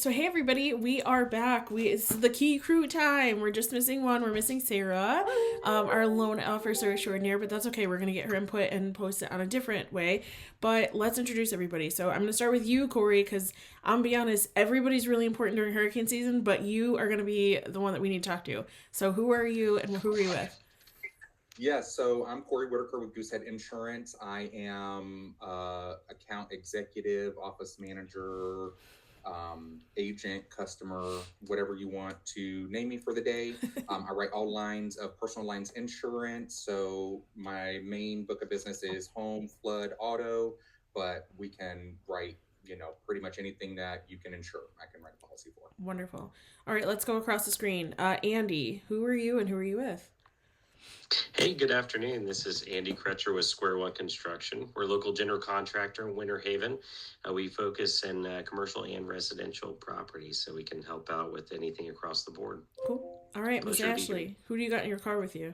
So hey everybody, we are back. It's the key crew time. We're just missing one. We're missing Sarah, our loan officer extraordinaire, but that's okay. We're gonna get her input and post it on a different way. But let's introduce everybody. So I'm gonna start with you, Corey, because I'm gonna be honest, everybody's really important during hurricane season, but you are gonna be the one that we need to talk to. So who are you and who are you with? Yes, so I'm Corey Whitaker with Goosehead Insurance. I am account executive, office manager, agent, customer, whatever you want to name me for the day. I write all lines of personal lines insurance. So my main book of business is home, flood, auto, but we can write, pretty much anything that you can insure. I can write a policy for. Wonderful. All right, let's go across the screen. Andy, who are you and who are you with? Hey, good afternoon. This is Andy Kretcher with Square One Construction. We're a local general contractor in Winter Haven. We focus in commercial and residential properties, so we can help out with anything across the board. Cool. All right, Miss Pleasure to be here. Ashley, who do you got in your car with you?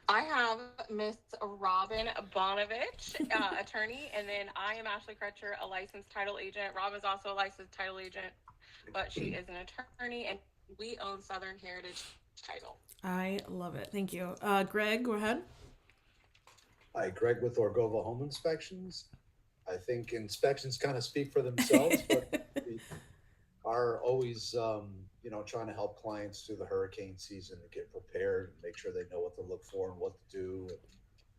I have Miss Robin Bonovich, attorney, and then I am Ashley Kretcher, a licensed title agent. Robin's also a licensed title agent, but she is an attorney, and we own Southern Heritage Title. I love it. Thank you. Greg, go ahead. Hi, Greg with Orgova Home Inspections. I think inspections kind of speak for themselves, but we are always, trying to help clients through the hurricane season to get prepared, make sure they know what to look for and what to do, and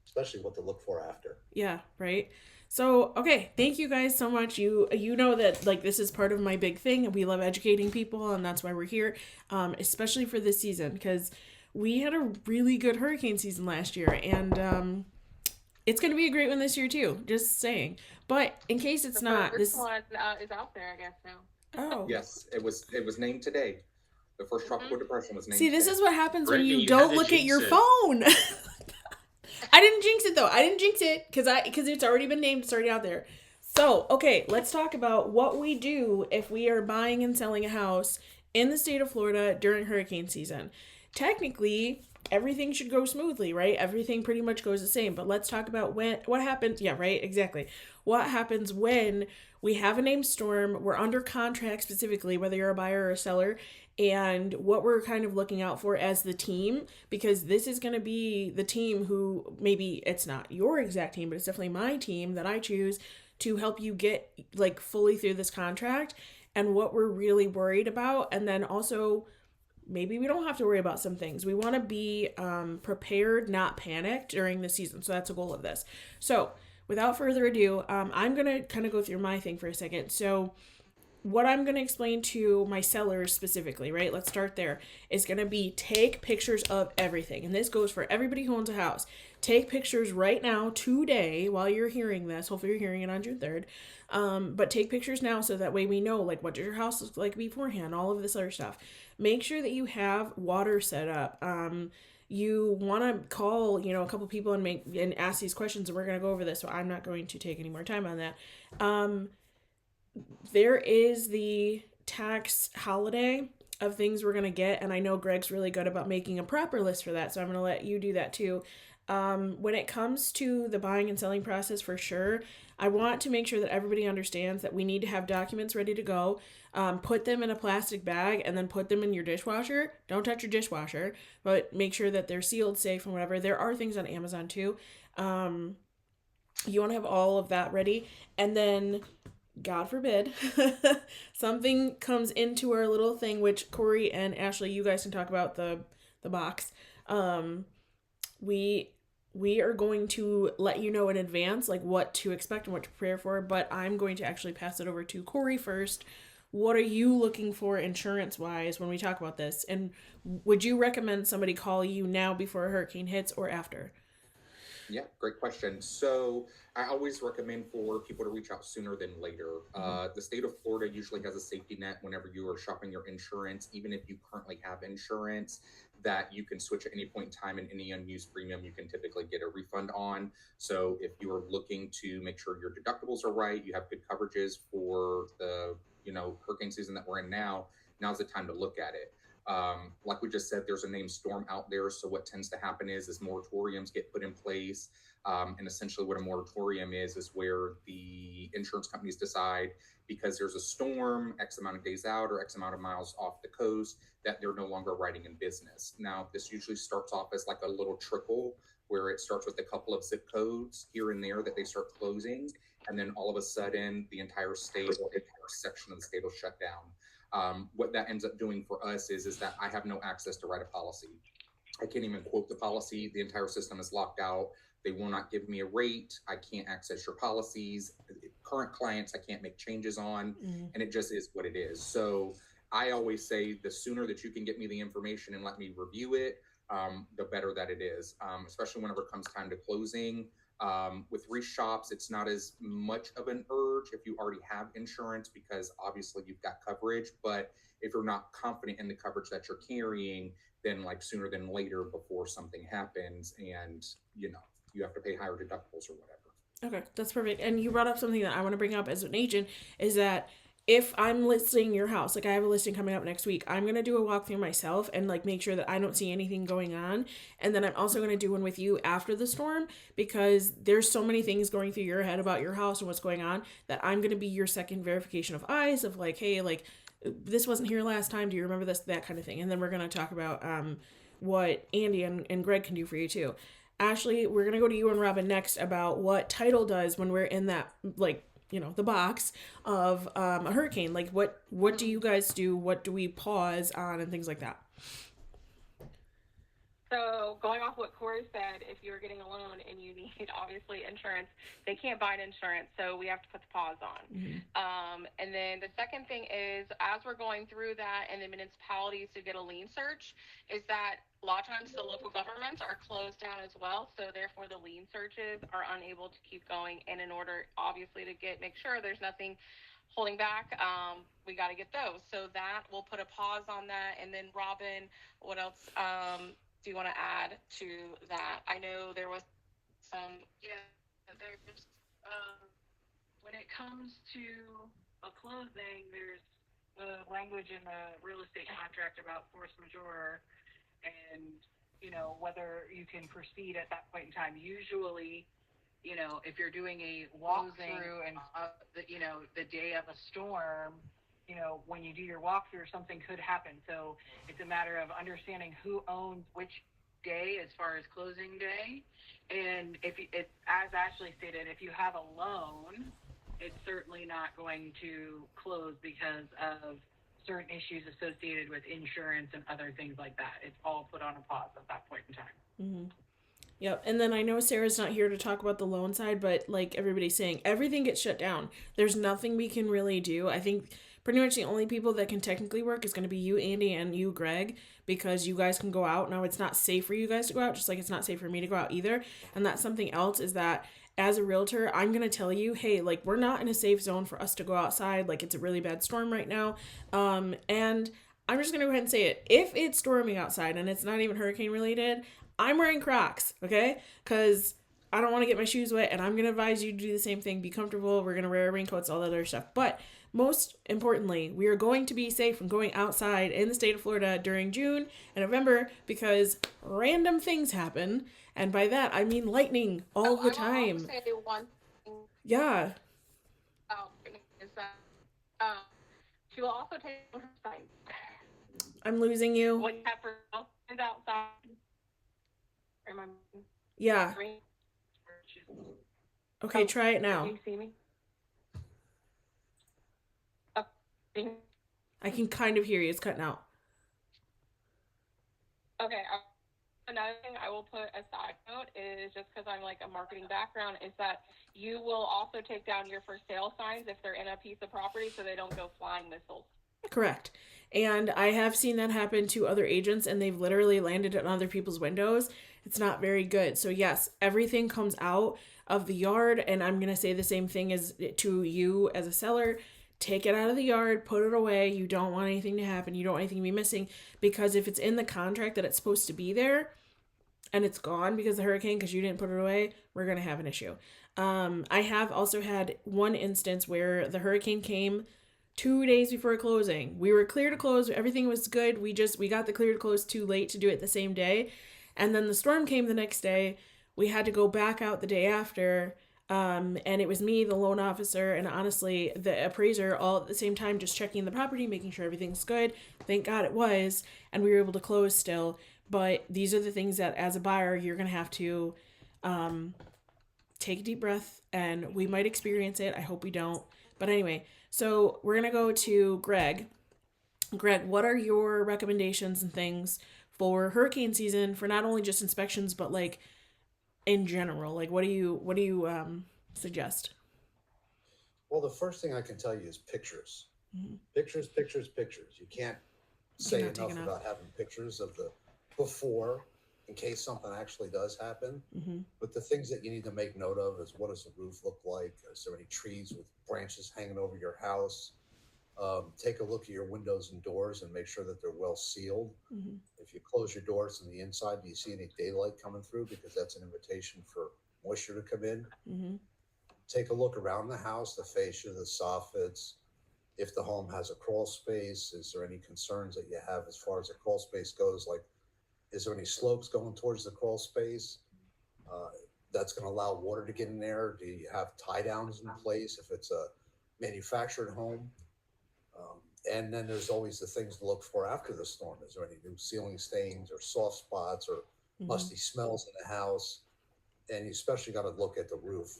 especially what to look for after. Yeah, right. So, okay, thank you guys so much. You know that like this is part of my big thing. We love educating people, and that's why we're here, especially for this season because we had a really good hurricane season last year, and it's going to be a great one this year too. Just saying. But in case it's not, this one is out there, I guess now. Oh, Yes, it was named today. The first tropical depression was named. See, this today. is what happens when Brittany, you you don't had to look at jinx your it. phone. I didn't jinx it though. I didn't jinx it because it's already been named. It's already out there. So, okay, let's talk about what we do if we are buying and selling a house in the state of Florida during hurricane season. Technically, everything should go smoothly, right? Everything pretty much goes the same. But let's talk about what happens. Yeah, right, exactly. What happens when we have a named storm, we're under contract specifically, whether you're a buyer or a seller, and what we're kind of looking out for as the team, because this is going to be the team who maybe it's not your exact team, but it's definitely my team that I choose to help you get like fully through this contract and what we're really worried about. And then also, maybe we don't have to worry about some things. We want to be prepared, not panicked during the season. So that's a goal of this. So without further ado, I'm going to kind of go through my thing for a second. So what I'm going to explain to my sellers specifically, right? Let's start there. Is going to be take pictures of everything. And this goes for everybody who owns a house. Take pictures right now, today, while you're hearing this. Hopefully you're hearing it on June 3rd. But take pictures now so that way we know, like, what does your house look like beforehand? All of this other stuff. Make sure that you have water set up. You want to call, a couple people and ask these questions, and we're going to go over this. So I'm not going to take any more time on that. There is the tax holiday of things we're going to get, and I know Greg's really good about making a proper list for that, so I'm going to let you do that too. When it comes to the buying and selling process, for sure, I want to make sure that everybody understands that we need to have documents ready to go. Put them in a plastic bag and then put them in your dishwasher. Don't touch your dishwasher, but make sure that they're sealed, safe, and whatever. There are things on Amazon too. You want to have all of that ready, and then God forbid, something comes into our little thing, which Corey and Ashley, you guys can talk about the box. We are going to let you know in advance, like what to expect and what to prepare for, but I'm going to actually pass it over to Corey first. What are you looking for insurance-wise when we talk about this? And would you recommend somebody call you now before a hurricane hits or after? Yeah, great question. So I always recommend for people to reach out sooner than later. The state of Florida usually has a safety net whenever you are shopping your insurance, even if you currently have insurance, that you can switch at any point in time, and any unused premium you can typically get a refund on. So if you are looking to make sure your deductibles are right, you have good coverages for the hurricane season that we're in now, now's the time to look at it. Like we just said, there's a named storm out there. So what tends to happen is moratoriums get put in place. And essentially what a moratorium is where the insurance companies decide, because there's a storm X amount of days out or X amount of miles off the coast, that they're no longer writing in business. Now, this usually starts off as like a little trickle where it starts with a couple of zip codes here and there that they start closing. And then all of a sudden, the entire state or the entire section of the state will shut down. What that ends up doing for us is that I have no access to write a policy. I can't even quote the policy. The entire system is locked out. They will not give me a rate. I can't access your policies. Current clients, I can't make changes on, and it just is what it is. So I always say the sooner that you can get me the information and let me review it, the better that it is, especially whenever it comes time to closing. With reshops, it's not as much of an urge if you already have insurance, because obviously you've got coverage. But if you're not confident in the coverage that you're carrying, then like sooner than later before something happens and you have to pay higher deductibles or whatever. Okay, that's perfect. And you brought up something that I want to bring up as an agent, is that if I'm listing your house, like I have a listing coming up next week, I'm going to do a walkthrough myself and like make sure that I don't see anything going on. And then I'm also going to do one with you after the storm, because there's so many things going through your head about your house and what's going on, that I'm going to be your second verification of eyes of like, hey, like this wasn't here last time. Do you remember this? That kind of thing. And then we're going to talk about what Andy and Greg can do for you too. Ashley, we're going to go to you and Robin next about what title does when we're in that, like, the box of a hurricane. Like what do you guys do? What do we pause on and things like that? So going off what Corey said, if you're getting a loan and you need obviously insurance, they can't bind insurance, so we have to put the pause on. And then the second thing is, as we're going through that and the municipalities to get a lien search, is that a lot of times the local governments are closed down as well, so therefore the lien searches are unable to keep going. And in order obviously to make sure there's nothing holding back, we got to get those. So that we'll put a pause on that. And then Robin, what else do you want to add to that? I know there was some. There's when it comes to a closing, there's the language in the real estate contract about force majeure, and whether you can proceed at that point in time. Usually, if you're doing a walkthrough and the day of a storm, when you do your walkthrough, something could happen. So it's a matter of understanding who owns which day as far as closing day. And as Ashley stated, if you have a loan, it's certainly not going to close because of certain issues associated with insurance and other things like that. It's all put on a pause at that point in time. Mm-hmm. Yep. And then I know Sarah's not here to talk about the loan side, but like everybody's saying, everything gets shut down. There's nothing we can really do. I think pretty much the only people that can technically work is going to be you, Andy, and you, Greg, because you guys can go out. Now, it's not safe for you guys to go out, just like it's not safe for me to go out either. And that's something else, is that as a realtor, I'm going to tell you, hey, like we're not in a safe zone for us to go outside. Like it's a really bad storm right now. And I'm just going to go ahead and say it. If it's storming outside and it's not even hurricane related, I'm wearing Crocs, okay? Because I don't want to get my shoes wet, and I'm going to advise you to do the same thing. Be comfortable. We're going to wear raincoats, all that other stuff. But most importantly, we are going to be safe from going outside in the state of Florida during June and November, because random things happen. And by that, I mean lightning all the time. I will say one thing. Yeah. Is that she will also take her signs. I'm losing you. When you have her signs outside. Remember? Yeah. Okay, try it now. Can you see me? I can kind of hear you. It's cutting out. Okay. Another thing I will put a side note is, just because I'm like a marketing background, is that you will also take down your for sale signs if they're in a piece of property, so they don't go flying missiles. Correct. And I have seen that happen to other agents, and they've literally landed on other people's windows. It's not very good. So yes, everything comes out of the yard, and I'm going to say the same thing as to you as a seller. Take it out of the yard, put it away. You don't want anything to happen. You don't want anything to be missing, because if it's in the contract that it's supposed to be there and it's gone because of the hurricane because you didn't put it away, we're going to have an issue. I have also had one instance where the hurricane came, 2 days before closing. We were clear to close. Everything was good. We got the clear to close too late to do it the same day. And then the storm came the next day. We had to go back out the day after. And it was me, the loan officer, and honestly, the appraiser all at the same time, just checking the property, making sure everything's good. Thank God it was. And we were able to close still. But these are the things that as a buyer, you're going to have to take a deep breath, and we might experience it. I hope we don't. But anyway, so we're going to go to Greg. Greg, what are your recommendations and things for hurricane season, for not only just inspections, but like in general? Like, what do you suggest? Well, the first thing I can tell you is pictures. Mhm. Pictures, pictures, pictures. You can't say Cannot take enough enough. about having pictures of the before in case something actually does happen. Mm-hmm. But the things that you need to make note of is, what does the roof look like? Is there any trees with branches hanging over your house? Take a look at your windows and doors and make sure that they're well sealed. Mm-hmm. If you close your doors from the inside, do you see any daylight coming through? Because that's an invitation for moisture to come in. Mm-hmm. Take a look around the house, the fascia, the soffits. If the home has a crawl space, is there any concerns that you have as far as the crawl space goes? Like, is there any slopes going towards the crawl space? That's going to allow water to get in there. Do you have tie downs in place if it's a manufactured home? And then there's always the things to look for after the storm. Is there any new ceiling stains or soft spots or musty smells in the house? And you especially got to look at the roof.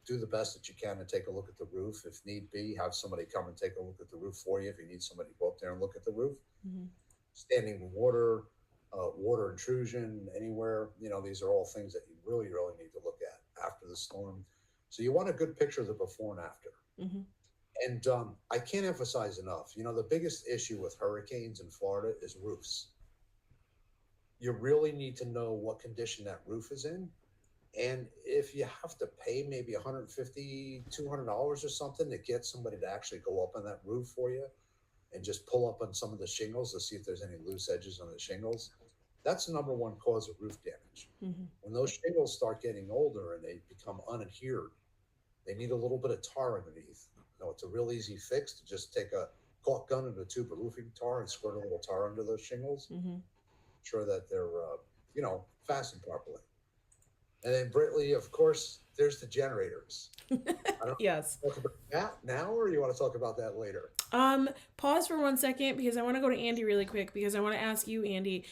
Do the best that you can to take a look at the roof. If need be, have somebody come and take a look at the roof for you. If you need somebody to go up there and look at the roof. Mm-hmm. Standing water, water intrusion anywhere. These are all things that you really, really need to look at after the storm. So you want a good picture of the before and after. Mm-hmm. And I can't emphasize enough, the biggest issue with hurricanes in Florida is roofs. You really need to know what condition that roof is in. And if you have to pay maybe $150, $200 or something to get somebody to actually go up on that roof for you and just pull up on some of the shingles to see if there's any loose edges on the shingles, that's the number one cause of roof damage. Mm-hmm. When those shingles start getting older and they become unadhered, they need a little bit of tar underneath. It's a real easy fix to just take a caulk gun and a tube of roofing tar and squirt a little tar under those shingles. Mm-hmm. Sure that they're, fastened properly. And then, Brittany, of course, there's the generators. Yes. Talk about that now, or you want to talk about that later? Pause for 1 second because I want to go to Andy really quick because I want to ask you, Andy,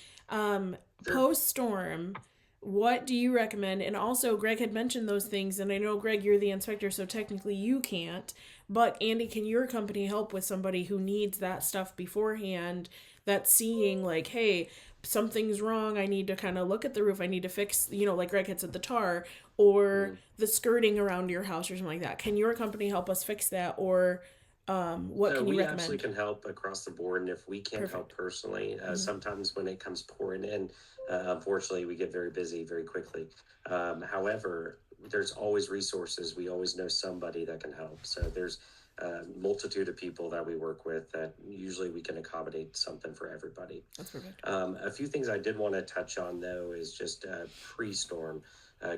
post storm, what do you recommend? And also, Greg had mentioned those things, and I know, Greg, you're the inspector, so technically you can't. But Andy, can your company help with somebody who needs that stuff beforehand, that's seeing like, hey, something's wrong, I need to kind of look at the roof, I need to fix, like Greg had said, the tar or the skirting around your house or something like that? Can your company help us fix that, or what can you we recommend? actually can help across the board, and if we can't help personally, sometimes when it comes pouring in, unfortunately we get very busy very quickly. However, there's always resources. We always know somebody that can help. So there's a multitude of people that we work with that usually we can accommodate something for everybody. That's perfect. A few things I did want to touch on, though, is just pre-storm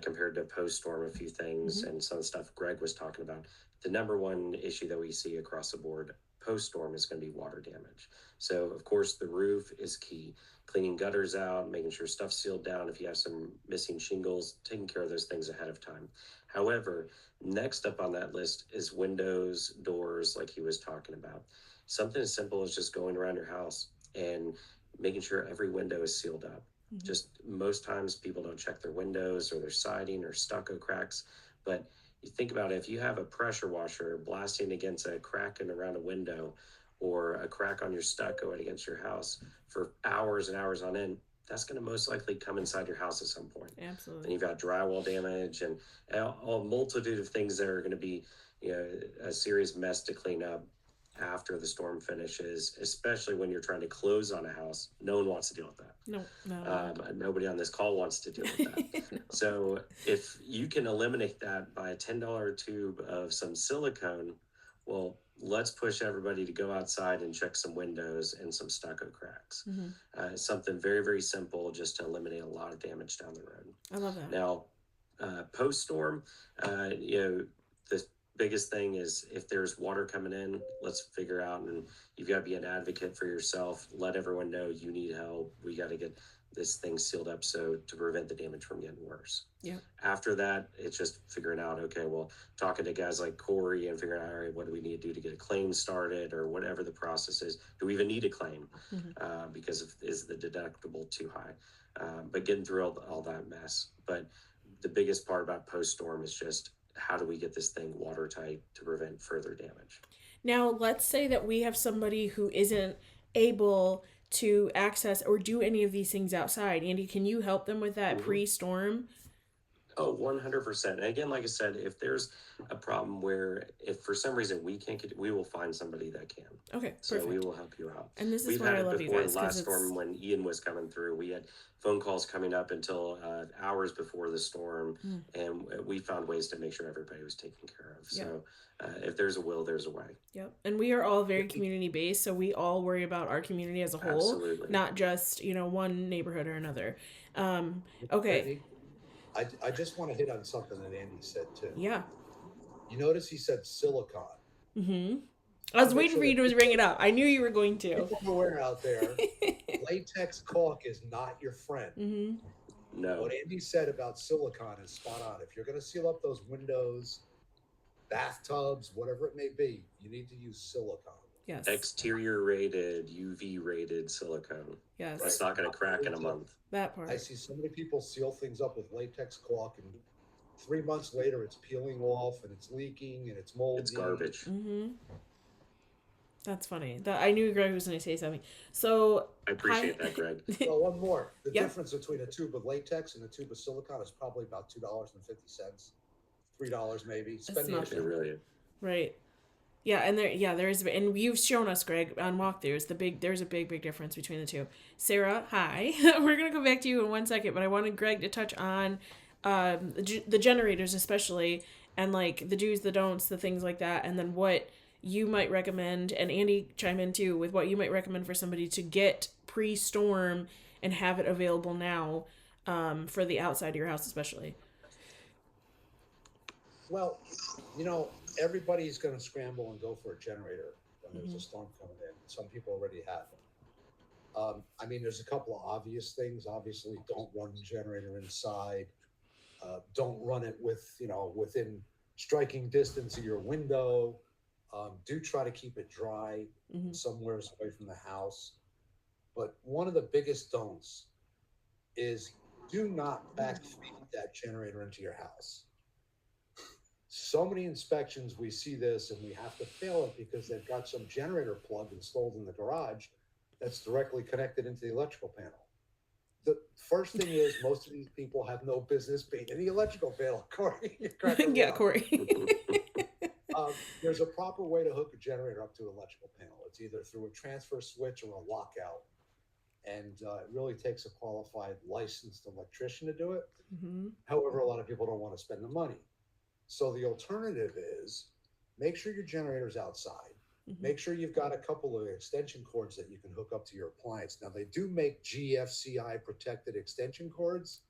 compared to post-storm, a few things and some stuff Greg was talking about. The number one issue that we see across the board post-storm is going to be water damage. So, of course, the roof is key. Cleaning gutters out, making sure stuff's sealed down. If you have some missing shingles, taking care of those things ahead of time. However, next up on that list is windows, doors, like he was talking about. Something as simple as just going around your house and making sure every window is sealed up. Just most times people don't check their windows or their siding or stucco cracks, but you think about it, if you have a pressure washer blasting against a crack and around a window or a crack on your stucco and against your house for hours and hours on end, that's going to most likely come inside your house at some point. Absolutely. And you've got drywall damage and a multitude of things that are going to be, a serious mess to clean up after the storm finishes, especially when you're trying to close on a house. No one wants to deal with that. No. Nobody on this call wants to deal with that. No. So if you can eliminate that by a $10 tube of some silicone, well, let's push everybody to go outside and check some windows and some stucco cracks. Something very, very simple just to eliminate a lot of damage down the road. I love that. Now, post-storm, the biggest thing is if there's water coming in, let's figure out, and you've got to be an advocate for yourself. Let everyone know you need help. We got to get this thing sealed up so to prevent the damage from getting worse. Yeah. After that, it's just figuring out, okay, well, talking to guys like Corey and figuring out, all right, what do we need to do to get a claim started or whatever the process is. Do we even need a claim? Because is the deductible too high? But getting through all that mess. But the biggest part about post-storm is just how do we get this thing watertight to prevent further damage? Now, let's say that we have somebody who isn't able to access or do any of these things outside. Andy, can you help them with that pre-storm? Oh, 100%. And again, like I said, if there's a problem where if for some reason we can't get, we will find somebody that can. Okay, So perfect. we will help you out. And this is We've why had I it love you before. guys, The 'cause last storm when Ian was coming through, we had phone calls coming up until hours before the storm, and we found ways to make sure everybody was taken care of. So if there's a will, there's a way. Yep. And we are all very community based, so we all worry about our community as a whole, Absolutely. not just, one neighborhood or another. Okay. Brittany, I just want to hit on something that Andy said too. Yeah. You notice he said silicon. I was waiting for you to bring it up. I knew you were going to. People aware out there, latex caulk is not your friend. No. What Andy said about silicon is spot on. If you're going to seal up those windows, bathtubs, whatever it may be, you need to use silicon. Yes. Exterior rated, UV rated silicone. Yes. It's not going to crack in a month. That part. I see so many people seal things up with latex caulk, and 3 months later it's peeling off and it's leaking and it's moldy. It's garbage. That's funny. I knew Greg was going to say something. So I appreciate that, Greg. Well, one more. The Yep. difference between a tube of latex and a tube of silicone is probably about $2.50, $3 maybe. Spend the not extra. It really is. Right. Yeah, and there is, and you've shown us, Greg, on walkthroughs, there's a big difference between the two. Sarah, hi. We're gonna go back to you in 1 second, but I wanted Greg to touch on the generators especially, and like the do's, the don'ts, the things like that, and then what you might recommend, and Andy chime in too with what you might recommend for somebody to get pre-storm and have it available now for the outside of your house especially. Well, everybody's going to scramble and go for a generator when there's a storm coming in. Some people already have them. There's a couple of obvious things. Obviously, don't run the generator inside. Don't run it within striking distance of your window. Do try to keep it dry somewhere away from the house. But one of the biggest don'ts is do not backfeed that generator into your house. So many inspections, we see this and we have to fail it because they've got some generator plug installed in the garage that's directly connected into the electrical panel. The first thing is most of these people have no business being in the electrical panel. Corey, you're cracking me Yeah, up. Corey. There's a proper way to hook a generator up to an electrical panel. It's either through a transfer switch or a lockout. And it really takes a qualified licensed electrician to do it. However, a lot of people don't want to spend the money. So the alternative is make sure your generator's outside. Make sure you've got a couple of extension cords that you can hook up to your appliance. Now, they do make GFCI protected extension cords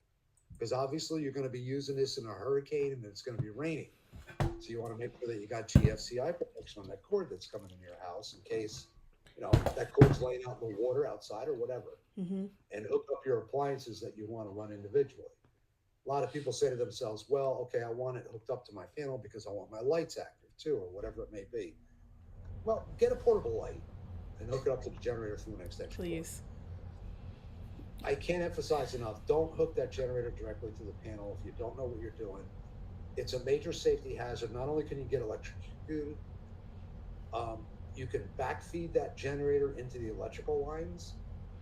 because obviously you're going to be using this in a hurricane and it's going to be raining. So you want to make sure that you got GFCI protection on that cord that's coming into your house in case, that cord's laying out in the water outside or whatever. And hook up your appliances that you want to run individually. A lot of people say to themselves, well, okay, I want it hooked up to my panel because I want my lights active too, or whatever it may be. Well, get a portable light and hook it up to the generator through an extension cord. Please. I can't emphasize enough, don't hook that generator directly to the panel if you don't know what you're doing. It's a major safety hazard. Not only can you get electrocuted, you can backfeed that generator into the electrical lines.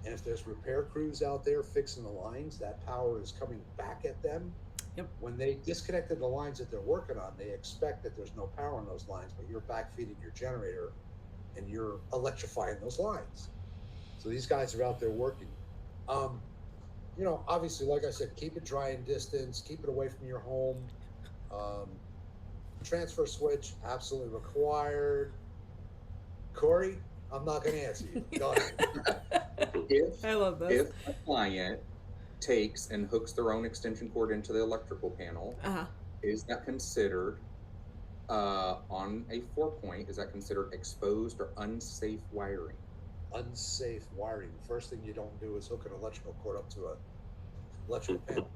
And if there's repair crews out there fixing the lines, that power is coming back at them. Yep. When they disconnected the lines that they're working on, they expect that there's no power on those lines, but you're backfeeding your generator and you're electrifying those lines. So these guys are out there working. Obviously, like I said, keep it dry and distance, keep it away from your home. Transfer switch, absolutely required. Corey, I'm not going to answer you. Go ahead. I love this. If a client takes and hooks their own extension cord into the electrical panel, is that considered On a 4-point, is that considered exposed or unsafe wiring? Unsafe wiring. The first thing you don't do is hook an electrical cord up to a electrical panel.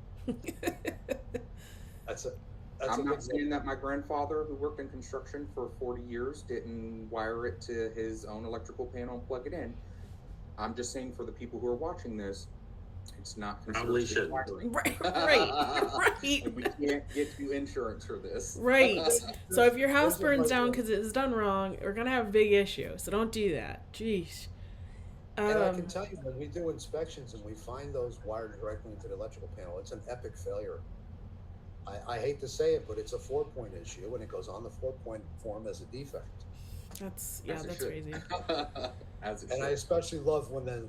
That's a that's I'm a not big saying that my grandfather, who worked in construction for 40 years, didn't wire it to his own electrical panel and plug it in. I'm just saying for the people who are watching this, it's not Probably considered safe shouldn't. wiring. Right. And we can't get you insurance for this. Right. So if your house There's a burns right down way. because it was done wrong, we're gonna have a big issue. So don't do that. Jeez. And I can tell you, when we do inspections and we find those wired directly into the electrical panel, it's an epic failure. I hate to say it, but it's a 4-point issue, and it goes on the 4-point form as a defect. That's As it that's should. crazy. As it And I should. especially love when the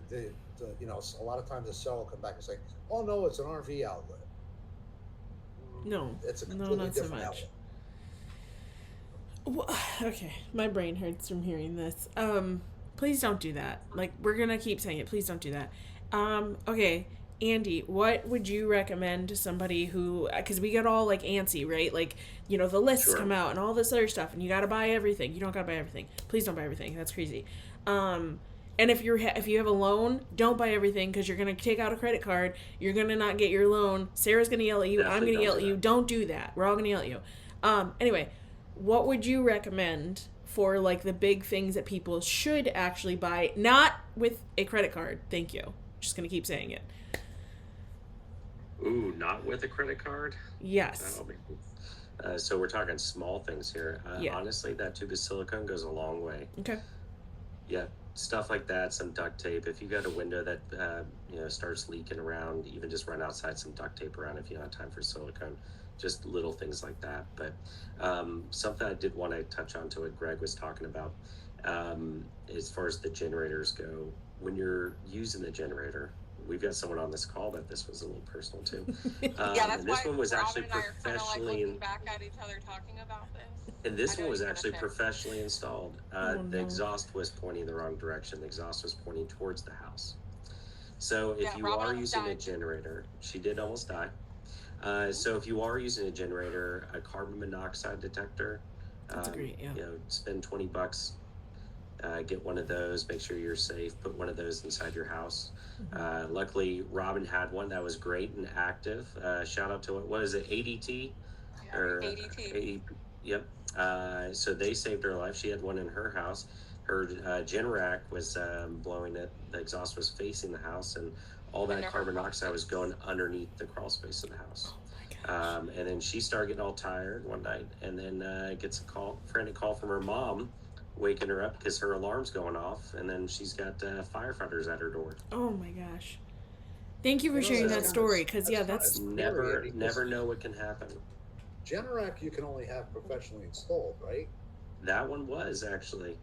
a lot of times the seller will come back and say, "Oh no, it's an RV outlet." No, It's a no, completely not so different much. outlet. Well, okay, my brain hurts from hearing this. Please don't do that. Like, we're gonna keep saying it. Please don't do that. Okay, Andy, what would you recommend to somebody who? Because we get all like antsy, right? Like, the lists Sure. come out and all this other stuff, and you gotta buy everything. You don't gotta buy everything. Please don't buy everything. That's crazy. And if you have a loan, don't buy everything because you're gonna take out a credit card. You're gonna not get your loan. Sarah's gonna yell at you. I'm Definitely gonna yell don't at do you. that. Don't do that. We're all gonna yell at you. Anyway, what would you recommend for like the big things that people should actually buy, not with a credit card? Thank you. Just gonna keep saying it. Ooh, not with a credit card? Yes. That'll be so we're talking small things here. Yeah. Honestly, that tube of silicone goes a long way. Okay. Yeah, stuff like that, some duct tape. If you got a window that starts leaking around, even just run outside some duct tape around if you don't have time for silicone. Just little things like that. But something I did want to touch on to what Greg was talking about, as far as the generators go, when you're using the generator, we've got someone on this call that this was a little personal too. Yeah, that's And this why one was Robin actually and I are kind of like professionally looking back at each other talking about this. and this I know one was you're gonna actually say. professionally installed. Oh, The no. exhaust was pointing the wrong direction. The exhaust was pointing towards the house. So if Yeah, you Robin are almost using a died. generator, she did almost die. So if you are using a generator, a carbon monoxide detector, That's great, yeah. spend $20. Get one of those. Make sure you're safe. Put one of those inside your house. Luckily, Robin had one that was great and active. Shout out to what is it? ADT Yeah, or ADT. Yep. So they saved her life. She had one in her house. Her Generac was blowing it. The exhaust was facing the house, and all that never carbon felt dioxide was going underneath the crawl space of the house. And then she started getting all tired one night, and then gets a frantic call from her mom, waking her up because her alarm's going off, and then she's got firefighters at her door. Oh my gosh. Thank you for You know, sharing that's that kinda- story, because that's yeah, kinda that's scary, Never because know what can happen. Generac you can only have professionally installed, right? That one was actually.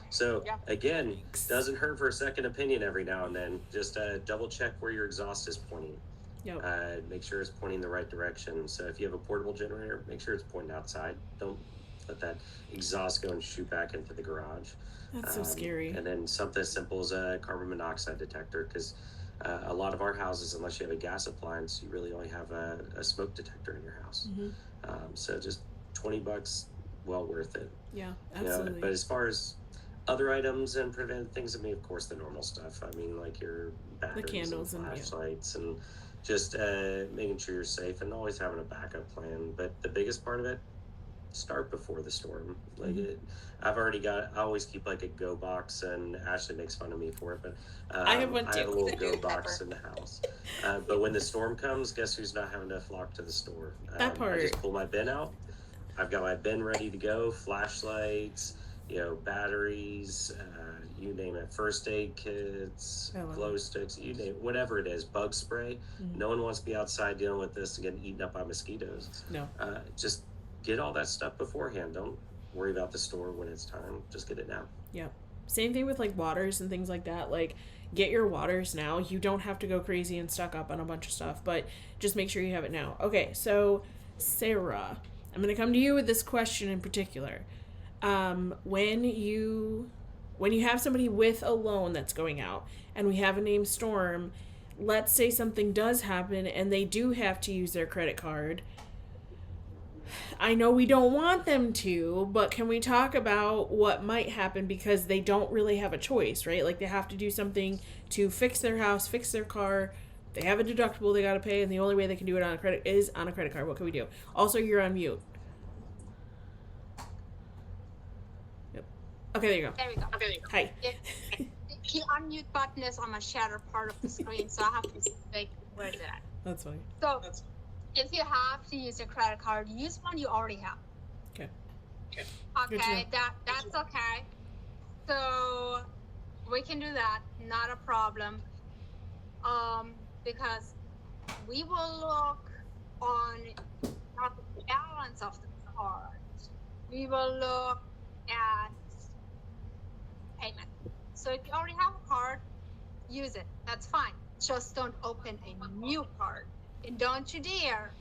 So Yeah. again, Yikes. doesn't hurt for a second opinion every now and then. Just double check where your exhaust is pointing. Yep. Make sure it's pointing the right direction. So if you have a portable generator, make sure it's pointing outside. Don't let that exhaust go and shoot back into the garage. That's so scary. And then something as simple as a carbon monoxide detector, because a lot of our houses, unless you have a gas appliance, you really only have a smoke detector in your house. Mhm. So just $20, well worth it. Yeah, You know, absolutely. but as far as other items and prevent things, I mean, of course, the normal stuff. I mean, like your batteries candles and, and yeah. flashlights and just making sure you're safe and always having a backup plan. But the biggest part of it, start before the storm. Like I always keep like a go box, and Ashley makes fun of me for it, but I have one I have a too. little The go Dewey box pepper. in the house. But when the storm comes, guess who's not having to flock to the store? That part. I just pull my bin out. I've got my bin ready to go. Flashlights, batteries, you name it. First aid kits, I love glow sticks, you name it, whatever it is. Bug spray. Mhm. No one wants to be outside dealing with this and getting eaten up by mosquitoes. No. Just get all that stuff beforehand. Don't worry about the store when it's time. Just get it now. Yep. Same thing with like waters and things like that. Like, get your waters now. You don't have to go crazy and stock up on a bunch of stuff, but just make sure you have it now. Okay, so Sarah, I'm gonna come to you with this question in particular. When you have somebody with a loan that's going out, and we have a named storm, let's say something does happen and they do have to use their credit card. I know we don't want them to, but can we talk about what might happen because they don't really have a choice, right? Like they have to do something to fix their house, fix their car. They have a deductible they got to pay, and the only way they can do it on a credit is on a credit card. What can we do? Also, you're on mute. Yep. Okay, there you go. There we go. Hi. The unmute button is on my shadow part of the screen, so I have to say where is it at. That's funny. So if you have to use a credit card, use one you already have. Okay. Okay, that's okay. So we can do that, not a problem. Because we will look on not the balance of the card. We will look at payment. So if you already have a card, use it. That's fine. Just don't open a new card. And don't you dare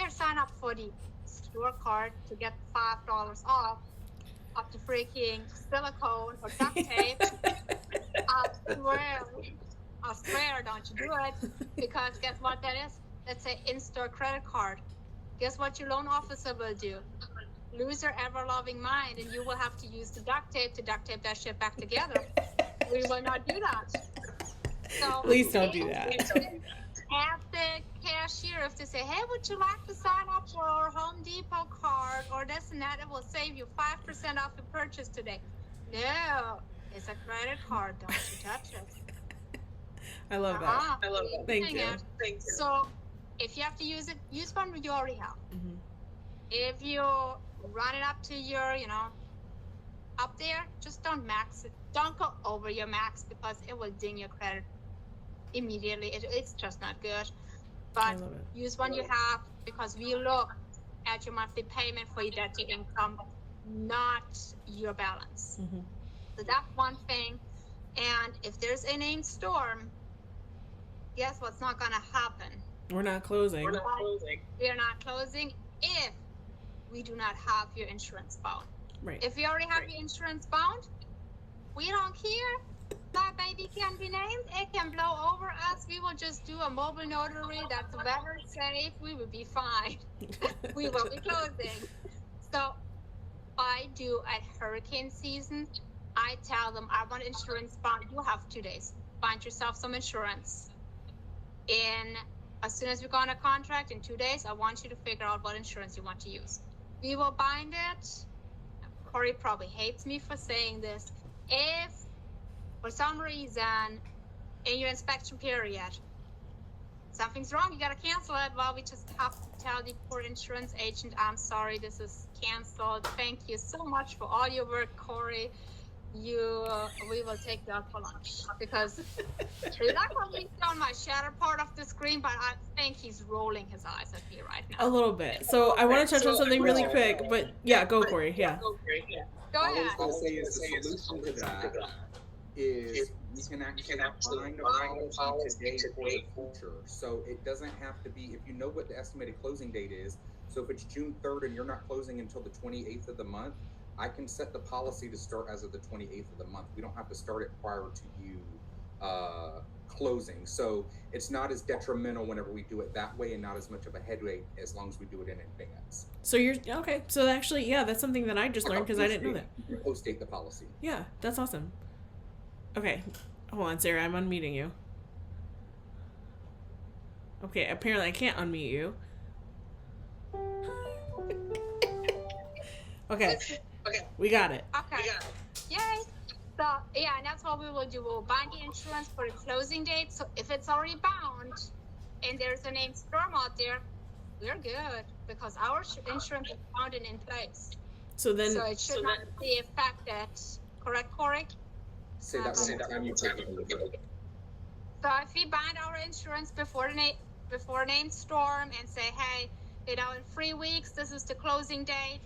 sign up for the store card to get $5 off of the freaking silicone or duct tape. I swear, don't you do it. Because guess what that is? That's an in-store credit card. Guess what your loan officer will do? Lose your ever-loving mind, and you will have to use the duct tape to duct tape that shit back together. We will not do that. So Please don't do that. Ask the cashier if they say, hey, would you like to sign up for our Home Depot card or this and that? It will save you 5% off your purchase today. No, it's a credit card. Don't you touch it. I love that. Thank you. So if you have to use it, use one you already have. Mm-hmm. If you run it up to your, up there, just don't max it. Don't go over your max because it will ding your credit immediately. It's just not good. But use one you have because we look at your monthly payment for your debt to income, not your balance. Mm-hmm. So that's one thing. And if there's a named storm, guess what's not going to happen? We're not closing. We are not closing if we do not have your insurance bound. Right. If we already have your insurance bound, we don't care. That baby can be named. It can blow over us. We will just do a mobile notary that's weather safe. We will be fine. We will be closing. So I do at hurricane season. I tell them I want insurance bond. You have 2 days. Find yourself some insurance. As soon as we go on a contract in 2 days, I want you to figure out what insurance you want to use. We will bind it. Corey probably hates me for saying this. If for some reason in your inspection period something's wrong, you gotta cancel it, well, we just have to tell the poor insurance agent, I'm sorry, this is canceled. Thank you so much for all your work, Corey. We will take you out for lunch because he's not going on my shadow part of the screen, but I think he's rolling his eyes at me right now. A little bit. So I want to touch on something really quick, but yeah, go Corey. Yeah. Go All I ahead. was going to say is the solution to that is we can actually find a policy today for the future. So it doesn't have to be, if you know what the estimated closing date is, so if it's June 3rd and you're not closing until the 28th of the month, I can set the policy to start as of the 28th of the month. We don't have to start it prior to you closing. So it's not as detrimental whenever we do it that way and not as much of a headache as long as we do it in advance. So you're okay. So actually, yeah, that's something that I just learned because I didn't know that. You post-date the policy. Yeah, that's awesome. Okay, hold on, Sarah. I'm unmuting you. Okay, apparently I can't unmute you. Okay, we got it. Okay. Yay. So, yeah, and that's what we will do. We'll bind the insurance for the closing date. So if it's already bound and there's a named storm out there, we're good because our insurance is bound and in place. So then, So it should not be affected. Correct, Corey? Say that one more time. You take it. So if we bind our insurance before named storm and say, hey, in 3 weeks, this is the closing date.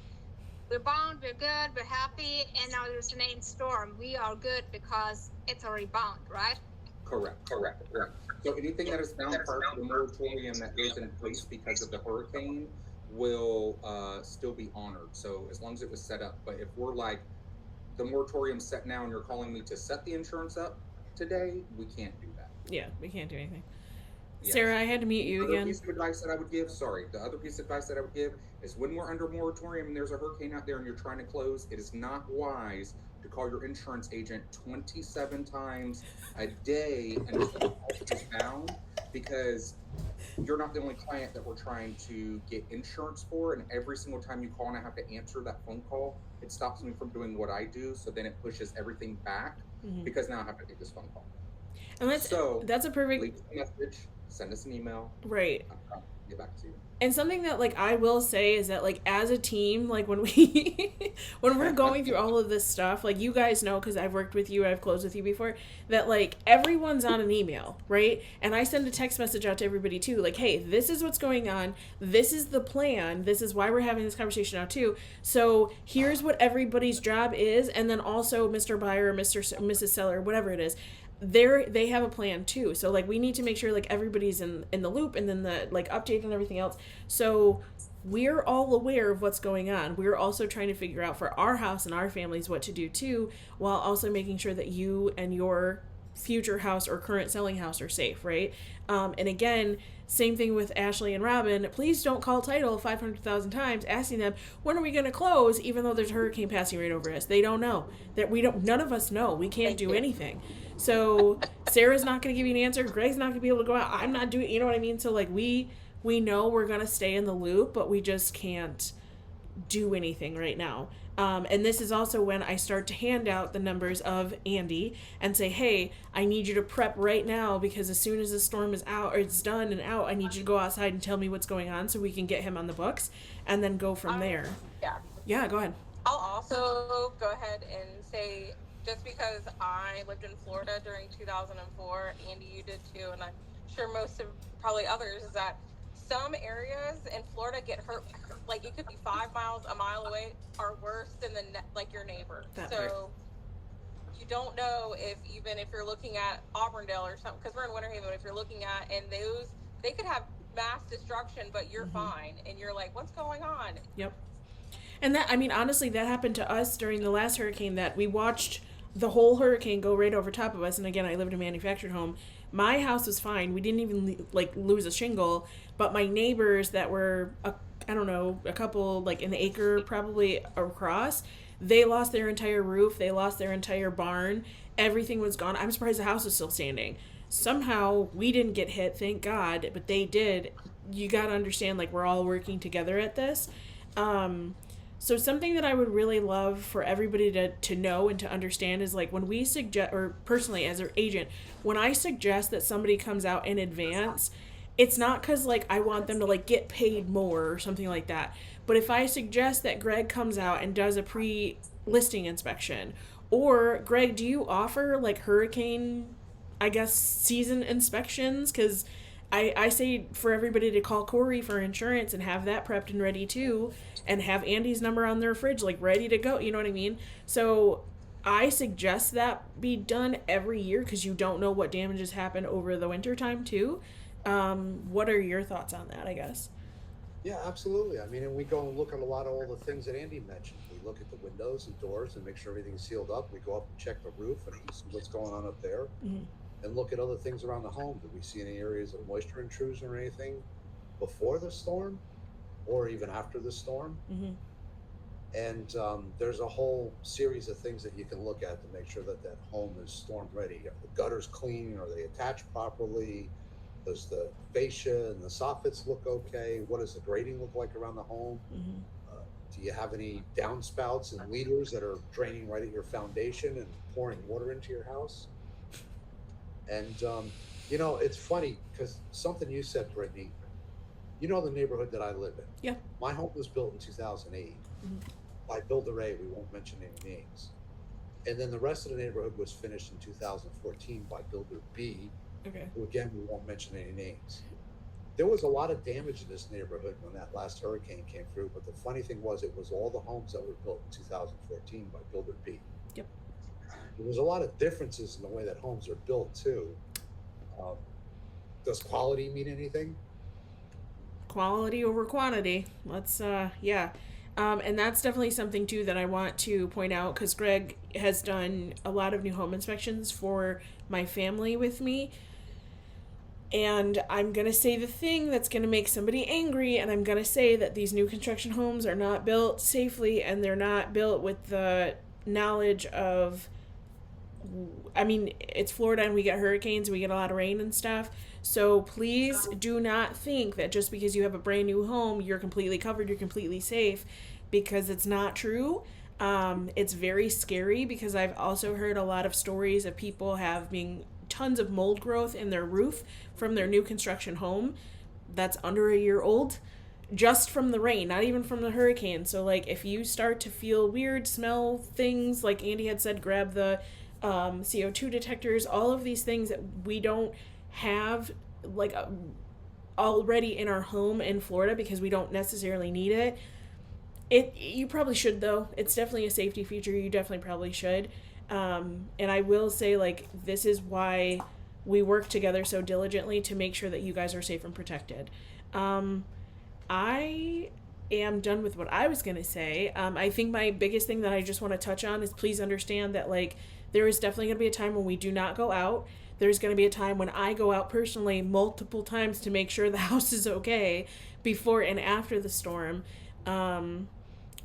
We're bound, we're good, we're happy, and now there's a named storm. We are good because it's already bound, right? Correct. So anything that is bound prior to the moratorium that goes in place because of the hurricane will still be honored. So as long as it was set up. But if we're like, the moratorium's set now and you're calling me to set the insurance up today, we can't do that. yeah, we can't do anything. Yes. Sarah, I had to mute you The other again. piece of advice that I would give, the other piece of advice that I would give is when we're under moratorium and there's a hurricane out there and you're trying to close, it is not wise to call your insurance agent 27 times a day until the policy is bound, because you're not the only client that we're trying to get insurance for. And every single time you call and I have to answer that phone call, it stops me from doing what I do. So then it pushes everything back because now I have to take this phone call. And So that's a perfect leave us a message, send us an email. right. I'll get back to you. And something that like I will say is that like as a team, like when we when we're going through all of this stuff, like you guys know because I've worked with you, I've closed with you before, that like everyone's on an email, right? And I send a text message out to everybody too, like, hey, this is what's going on, this is the plan, this is why we're having this conversation now too. So here's what everybody's job is, and then also Mr. Buyer, Mrs. Seller, whatever it is. They have a plan too, so like we need to make sure like everybody's in the loop, and then the like update and everything else, so we're all aware of what's going on. We're also trying to figure out for our house and our families what to do too, while also making sure that you and your future house or current selling house are safe, right? And again, same thing with Ashley and Robin. Please don't call title 500,000 times asking them, when are we going to close, even though there's a hurricane passing right over us. They don't know. None of us know. We can't do anything. So Sarah's not going to give you an answer. Greg's not going to be able to go out. I'm not doing, you know what I mean? So like we know we're going to stay in the loop, but we just can't do anything right now. And this is also when I start to hand out the numbers of Andy and say, hey, I need you to prep right now, because as soon as the storm is out or it's done and out, I need you to go outside and tell me what's going on so we can get him on the books and then go from there. Yeah, go ahead. I'll also go ahead and say, just because I lived in Florida during 2004, Andy, you did too, and I'm sure most of probably others, is that some areas in Florida get hurt, like it could be 5 miles, a mile away, are worse than like your neighbor. So you don't know if you're looking at Auburndale or something, because we're in Winter Haven, if you're looking at, and they could have mass destruction, but you're fine, and you're like, what's going on? Yep. And that, I mean, honestly, that happened to us during the last hurricane, that we watched the whole hurricane go right over top of us. And again, I lived in a manufactured home. My house was fine. We didn't even like lose a shingle, but my neighbors that were, a couple like an acre probably across, they lost their entire roof. They lost their entire barn. Everything was gone. I'm surprised the house was still standing. Somehow we didn't get hit, thank God, but they did. You got to understand, like, we're all working together at this. So something that I would really love for everybody to know and to understand is, like, when we suggest, or personally as an agent, when I suggest that somebody comes out in advance, it's not because, like, I want them to, like, get paid more or something like that. But if I suggest that Greg comes out and does a pre-listing inspection, or, Greg, do you offer, like, hurricane, I guess, season inspections? Because I say for everybody to call Corey for insurance and have that prepped and ready too, and have Andy's number on their fridge, like, ready to go, you know what I mean? So I suggest that be done every year, because you don't know what damages happen over the winter time too. What are your thoughts on that, I guess? Yeah, absolutely. I mean, and we go and look at a lot of all the things that Andy mentioned. We look at the windows and doors and make sure everything's sealed up. We go up and check the roof and see what's going on up there. And look at other things around the home. Do we see any areas of moisture intrusion or anything before the storm or even after the storm? And there's a whole series of things that you can look at to make sure that that home is storm ready. Are the gutters clean? Are they attached properly? Does the fascia and the soffits look okay? What does the grading look like around the home? Do you have any downspouts and leaders that are draining right at your foundation and pouring water into your house? And, it's funny because something you said, Brittany, the neighborhood that I live in. Yeah. My home was built in 2008 by Builder A. We won't mention any names. And then the rest of the neighborhood was finished in 2014 by Builder B. Okay. Who, again, we won't mention any names. There was a lot of damage in this neighborhood when that last hurricane came through. But the funny thing was, it was all the homes that were built in 2014 by Builder B. Yep. There's a lot of differences in the way that homes are built too. Does quality mean anything? Quality over quantity. Let's yeah. And that's definitely something too that I want to point out, because Greg has done a lot of new home inspections for my family with me. And I'm going to say the thing that's going to make somebody angry, and I'm going to say that these new construction homes are not built safely, and they're not built with the knowledge of, I mean, it's Florida and we get hurricanes, we get a lot of rain and stuff. So please do not think that just because you have a brand new home, you're completely covered, you're completely safe, because it's not true. It's very scary because I've also heard a lot of stories of people having tons of mold growth in their roof from their new construction home that's under a year old, just from the rain, not even from the hurricane. So, like, if you start to feel weird, smell things, like Andy had said, grab the CO2 detectors, all of these things that we don't have, like, already in our home in Florida because we don't necessarily need it. You probably should, though. It's definitely a safety feature. You definitely probably should. And I will say, like, this is why we work together so diligently to make sure that you guys are safe and protected. I am done with what I was going to say. I think my biggest thing that I just want to touch on is please understand that, like, there is definitely going to be a time when we do not go out. There's going to be a time when I go out personally multiple times to make sure the house is okay before and after the storm.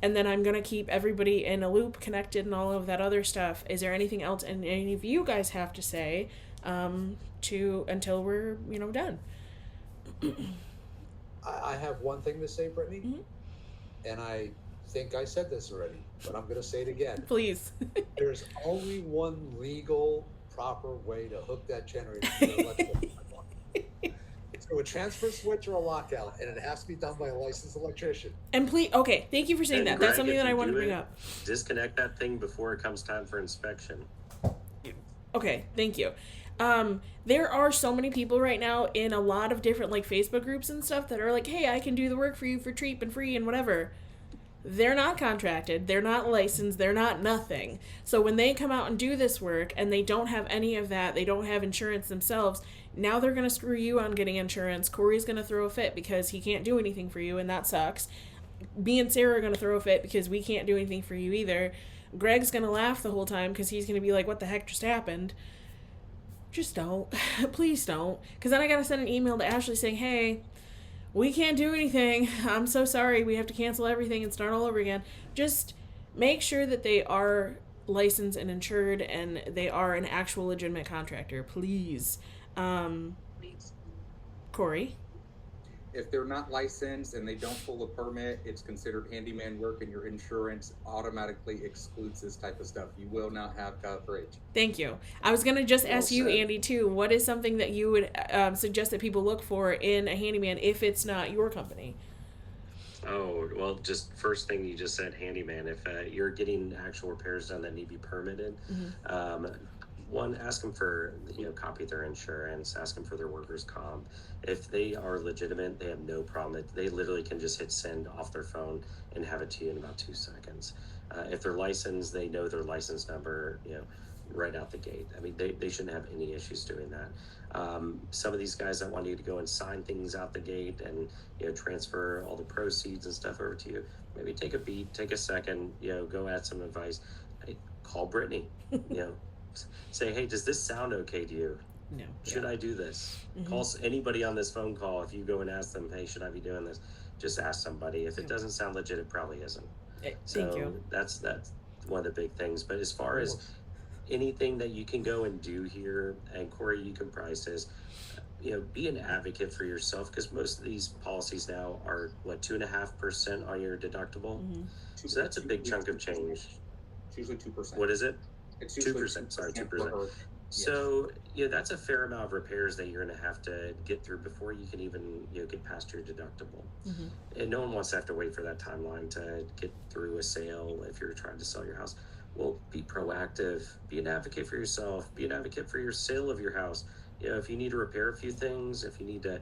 And then I'm going to keep everybody in a loop, connected, and all of that other stuff. Is there anything else and any of you guys have to say until we're, done? I have one thing to say, Brittany, and I think I said this already, but I'm going to say it again. Please. There's only one legal, proper way to hook that generator to the electrical. It's through a transfer switch or a lockout, and it has to be done by a licensed electrician. And please, okay, thank you for saying And that. Greg, That's something if that I you want to do bring it, up. Disconnect that thing before it comes time for inspection. Okay, thank you. There are so many people right now in a lot of different, like, Facebook groups and stuff that are like, hey, I can do the work for you for cheap and free and whatever. They're not contracted, they're not licensed, they're not nothing. So when they come out and do this work and they don't have any of that, they don't have insurance themselves, now they're going to screw you on getting insurance. Corey's going to throw a fit because he can't do anything for you, and that sucks. Me and Sarah are going to throw a fit because we can't do anything for you either. Greg's going to laugh the whole time because he's going to be like, what the heck just happened? Just don't. Please don't. Because then I got to send an email to Ashley saying, hey, we can't do anything. I'm so sorry. We have to cancel everything and start all over again. Just make sure that they are licensed and insured and they are an actual legitimate contractor. Please. Corey? If they're not licensed and they don't pull a permit, it's considered handyman work, and your insurance automatically excludes this type of stuff. You will not have coverage. Thank you. I was going to just ask you, said. Andy, too. What is something that you would suggest that people look for in a handyman if it's not your company? Oh, well, just first thing you just said, handyman. If you're getting actual repairs done that need to be permitted, one, ask them for, copy of their insurance, ask them for their workers' comp. If they are legitimate, they have no problem. They literally can just hit send off their phone and have it to you in about 2 seconds. If they're licensed, they know their license number, right out the gate. I mean, they shouldn't have any issues doing that. Some of these guys that want you to go and sign things out the gate and, transfer all the proceeds and stuff over to you, maybe take a beat, take a second, go add some advice. Hey, call Brittany, say, hey, does this sound okay to you? No. Should I do this? Call anybody on this phone call. If you go and ask them, hey, should I be doing this? Just ask somebody. If it doesn't sound legit, it probably isn't. Thank you. That's one of the big things. But as far as anything that you can go and do here, and Corey, you can price this, be an advocate for yourself, because most of these policies now are 2.5% on your deductible. So that's a big chunk of change. It's usually 2%. What is it? It's usually 2%. Sorry, 2%. So, that's a fair amount of repairs that you're going to have to get through before you can even, get past your deductible. And no one wants to have to wait for that timeline to get through a sale if you're trying to sell your house. Well, be proactive, be an advocate for yourself, be an advocate for your sale of your house. If you need to repair a few things, if you need to,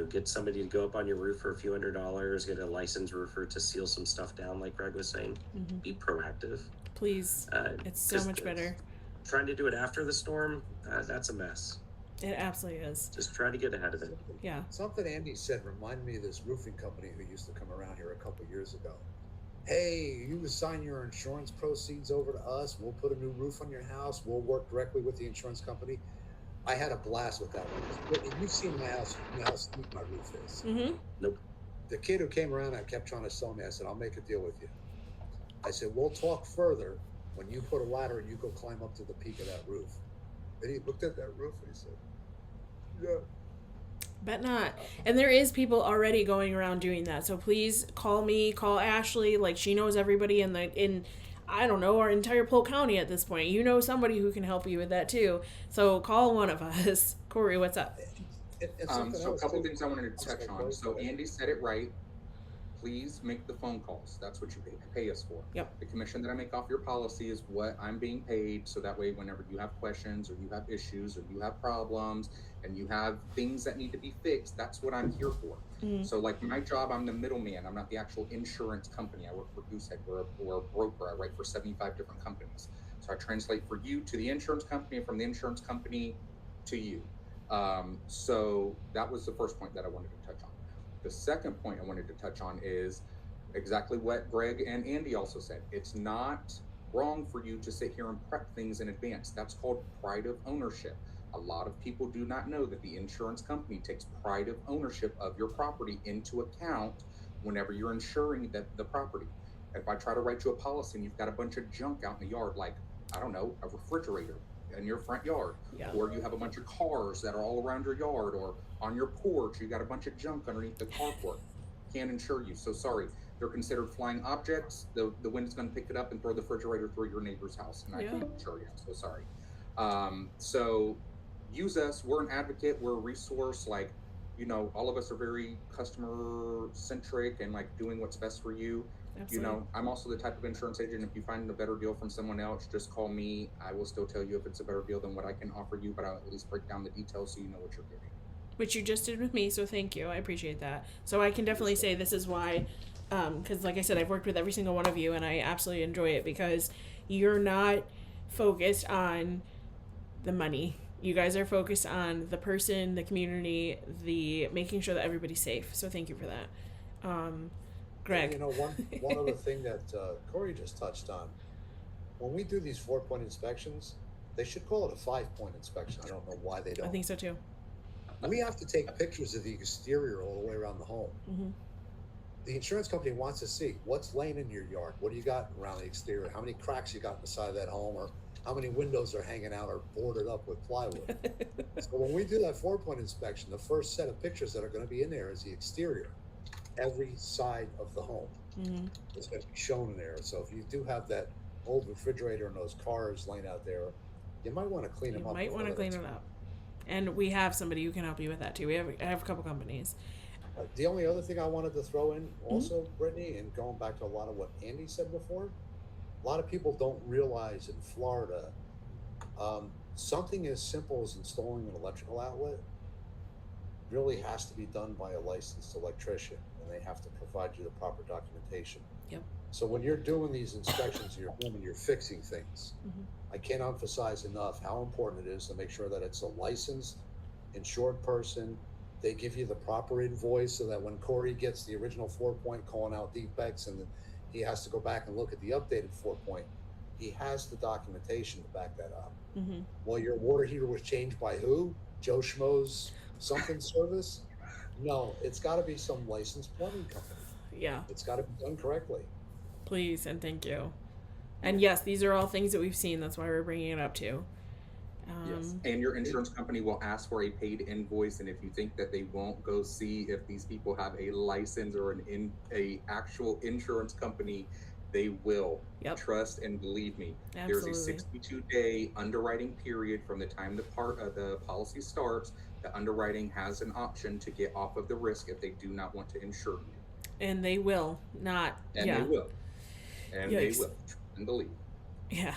get somebody to go up on your roof for a few $100s, get a licensed roofer to seal some stuff down, like Greg was saying, be proactive. Please. It's so much better. Trying to do it after the storm, that's a mess. It absolutely is. Just try to get ahead of it. Yeah. Something Andy said reminded me of this roofing company who used to come around here a couple years ago. Hey, you assign your insurance proceeds over to us. We'll put a new roof on your house. We'll work directly with the insurance company. I had a blast with that one. You've seen my house, you know how steep my roof is. Mm-hmm. Nope. The kid who came around, I kept trying to sell me. I said, I'll make a deal with you. I said, we'll talk further when you put a ladder and you go climb up to the peak of that roof. And he looked at that roof and he said, yeah. Bet not. And there is people already going around doing that. So please call me, call Ashley. Like, she knows everybody in I don't know, our entire Polk County at this point. You know somebody who can help you with that too. So call one of us. Corey, what's up? So a couple things I wanted to touch on. So Andy said it right. Please make the phone calls. That's what you pay us for. Yep. The commission that I make off your policy is what I'm being paid. So that way, whenever you have questions or you have issues or you have problems and you have things that need to be fixed, that's what I'm here for. Mm. So like my job, I'm the middleman. I'm not the actual insurance company. I work for Goosehead. We're a broker. I write for 75 different companies. So I translate for you to the insurance company and from the insurance company to you. So that was the first point that I wanted to touch on. The second point I wanted to touch on is exactly what Greg and Andy also said. It's not wrong for you to sit here and prep things in advance. That's called pride of ownership. A lot of people do not know that the insurance company takes pride of ownership of your property into account whenever you're insuring the property. If I try to write you a policy and you've got a bunch of junk out in the yard, like, I don't know, a refrigerator in your front yard, Yeah. or you have a bunch of cars that are all around your yard, or on your porch, you got a bunch of junk underneath the carport, can't insure you. So sorry, they're considered flying objects. The wind is going to pick it up and throw the refrigerator through your neighbor's house, and I can't insure you. I'm so sorry. So use us. We're an advocate. We're a resource. Like, you know, all of us are very customer centric and like doing what's best for you. Absolutely. You know, I'm also the type of insurance agent. If you find a better deal from someone else, just call me. I will still tell you if it's a better deal than what I can offer you, but I'll at least break down the details so you know what you're getting. Which you just did with me, so thank you. I appreciate that. So I can definitely say this is why, because like I said, I've worked with every single one of you, and I absolutely enjoy it because you're not focused on the money. You guys are focused on the person, the community, the making sure that everybody's safe. So thank you for that. Greg. You know, one other thing that Corey just touched on, when we do these 4-point inspections, they should call it a 5-point inspection. I don't know why they don't. I think so too. We have to take pictures of the exterior all the way around the home. Mm-hmm. The insurance company wants to see what's laying in your yard. What do you got around the exterior? How many cracks you got in the side of that home, or how many windows are hanging out or boarded up with plywood. So when we do that 4-point inspection, the first set of pictures that are going to be in there is the exterior, every side of the home. Mm-hmm. It's going to be shown in there. So if you do have that old refrigerator and those cars laying out there, you might want to clean them up. You might want to clean it up. And we have somebody who can help you with that too. I have a couple companies. The only other thing I wanted to throw in also, Brittany, and going back to a lot of what Andy said before, a lot of people don't realize in Florida, something as simple as installing an electrical outlet really has to be done by a licensed electrician, and they have to provide you the proper documentation. Yep. So when you're doing these inspections of your home and you're fixing things, I can't emphasize enough how important it is to make sure that it's a licensed, insured person. They give you the proper invoice so that when Corey gets the original 4-point calling out defects and he has to go back and look at the updated 4-point, he has the documentation to back that up. Mm-hmm. Well, your water heater was changed by who? Joe Schmo's something service? No, it's got to be some licensed plumbing company. Yeah. It's got to be done correctly. Please and thank you. And yes, these are all things that we've seen. That's why we're bringing it up too. Yes, and your insurance company will ask for a paid invoice, and if you think that they won't go see if these people have a license or a actual insurance company, they will. Yep. Trust and believe me. Absolutely. There's a 62-day underwriting period from the time the policy starts. The underwriting has an option to get off of the risk if they do not want to insure you. And they will not. And yeah. they will. And Yikes. they will. And believe. Yeah.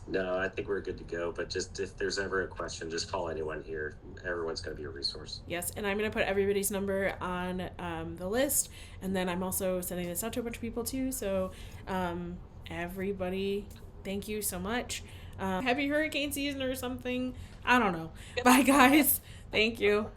No, I think we're good to go. But just if there's ever a question, just call anyone here. Everyone's going to be a resource. Yes, and I'm going to put everybody's number on the list. And then I'm also sending this out to a bunch of people too. So everybody, thank you so much. Happy hurricane season or something. I don't know. Bye, guys. Thank you.